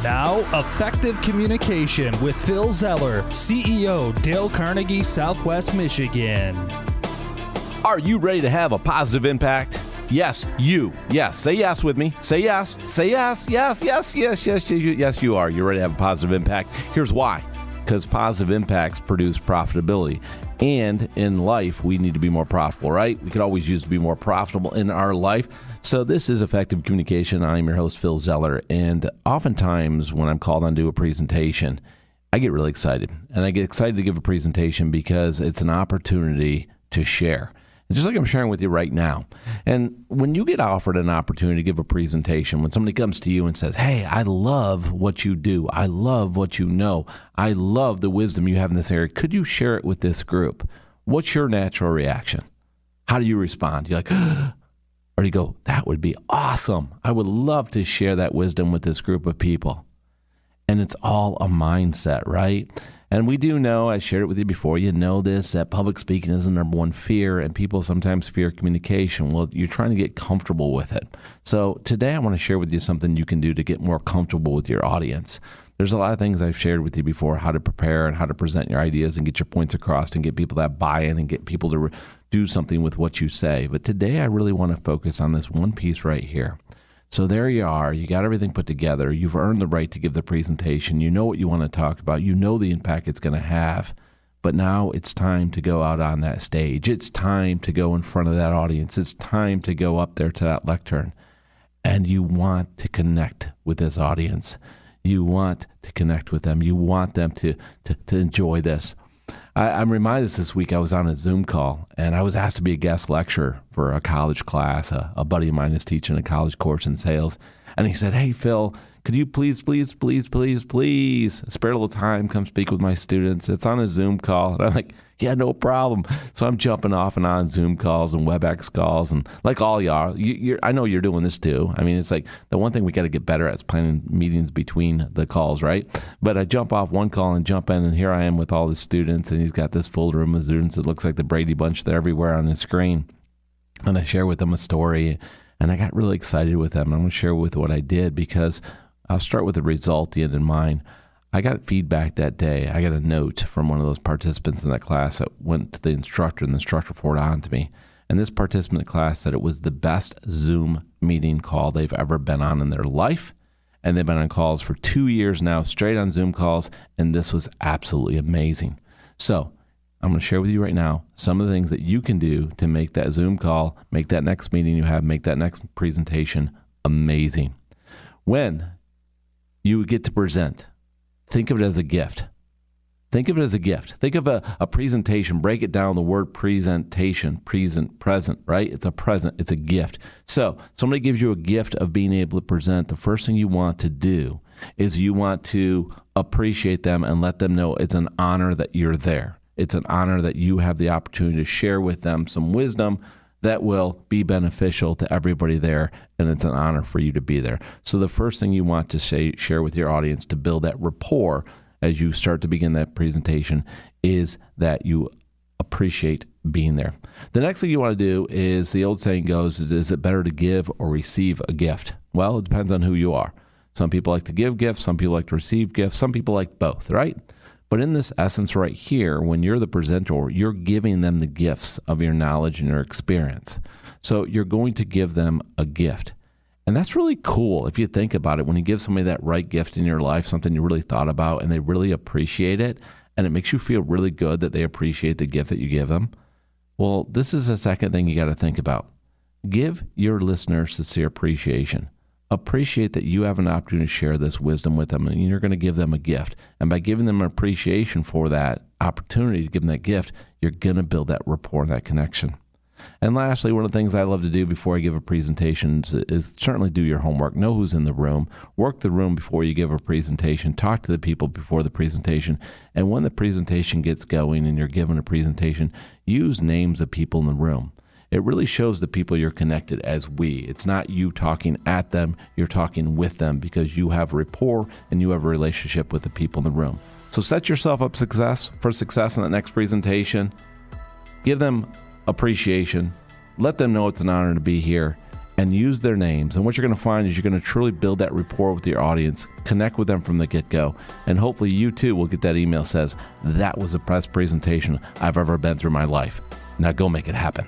Now, Effective Communication with Phil Zeller, CEO, Dale Carnegie, Southwest Michigan. Are you ready to have a positive impact? Yes, you. Yes, say yes with me. Say yes. Say yes. Yes, yes, yes, yes, yes, you are. You're ready to have a positive impact. Here's why. Because positive impacts produce profitability. And in life, we need to be more profitable, right? We could always use to be more profitable in our life. So this is Effective Communication. I'm your host, Phil Zeller. And oftentimes when I'm called on to do a presentation, I get really excited. And I get excited to give a presentation because it's an opportunity to share. Just like I'm sharing with you right now. And when you get offered an opportunity to give a presentation, when somebody comes to you and says, hey, I love what you do. I love what you know. I love the wisdom you have in this area. Could you share it with this group? What's your natural reaction? How do you respond? You're like, or you go, that would be awesome. I would love to share that wisdom with this group of people. And it's all a mindset, right? And we do know, I shared it with you before, you know this, that public speaking is the number one fear, and people sometimes fear communication. Well, you're trying to get comfortable with it. So today I want to share with you something you can do to get more comfortable with your audience. There's a lot of things I've shared with you before, how to prepare and how to present your ideas and get your points across and get people that buy-in and get people to do something with what you say. But today I really want to focus on this one piece right here. So there you are. You got everything put together. You've earned the right to give the presentation. You know what you want to talk about. You know the impact it's going to have. But now it's time to go out on that stage. It's time to go in front of that audience. It's time to go up there to that lectern. And you want to connect with this audience. You want to connect with them. You want them to enjoy this. I'm reminded this week I was on a Zoom call, and I was asked to be a guest lecturer for a college class. A buddy of mine is teaching a college course in sales, and he said, hey, Phil, could you please spare a little time, come speak with my students? It's on a Zoom call. And I'm like, yeah, no problem. So I'm jumping off and on Zoom calls and WebEx calls, and like all y'all, I know you're doing this too. I mean, it's like the one thing we got to get better at is planning meetings between the calls, right? But I jump off one call and jump in, and here I am with all the students, and he's got this full room of students. It looks like the Brady Bunch there everywhere on the screen. And I share with them a story, and I got really excited with them. I'm going to share with what I did because I'll start with the result, the end in mind. I got feedback that day. I got a note from one of those participants in that class that went to the instructor, and the instructor forwarded on to me. And this participant in the class said it was the best Zoom meeting call they've ever been on in their life. And they've been on calls for 2 years now, straight on Zoom calls, and this was absolutely amazing. So I'm going to share with you right now some of the things that you can do to make that Zoom call, make that next meeting you have, make that next presentation amazing. When you get to present, think of it as a gift. Think of it as a gift. Think of a presentation. Break it down, the word presentation, present, right? It's a present. It's a gift. So somebody gives you a gift of being able to present. The first thing you want to do is you want to appreciate them and let them know it's an honor that you're there. It's an honor that you have the opportunity to share with them some wisdom that will be beneficial to everybody there, and it's an honor for you to be there. So the first thing you want to share with your audience to build that rapport as you start to begin that presentation is that you appreciate being there. The next thing you want to do is, the old saying goes, is it better to give or receive a gift? Well, it depends on who you are. Some people like to give gifts, some people like to receive gifts, some people like both, right? But in this essence right here, when you're the presenter, you're giving them the gifts of your knowledge and your experience. So you're going to give them a gift. And that's really cool if you think about it. When you give somebody that right gift in your life, something you really thought about, and they really appreciate it, and it makes you feel really good that they appreciate the gift that you give them. Well, this is the second thing you got to think about. Give your listeners sincere appreciation. Appreciate that you have an opportunity to share this wisdom with them, and you're going to give them a gift. And by giving them appreciation for that opportunity to give them that gift, you're going to build that rapport and that connection. And lastly, one of the things I love to do before I give a presentation is certainly do your homework. Know who's in the room. Work the room before you give a presentation. Talk to the people before the presentation. And when the presentation gets going and you're given a presentation, use names of people in the room. It really shows the people you're connected as we. It's not you talking at them, you're talking with them because you have rapport and you have a relationship with the people in the room. So set yourself up for success in the next presentation. Give them appreciation. Let them know it's an honor to be here. and use their names. And what you're going to find is you're going to truly build that rapport with your audience, connect with them from the get-go, and hopefully you too will get that email that says, that was the best presentation I've ever been through my life. Now go make it happen.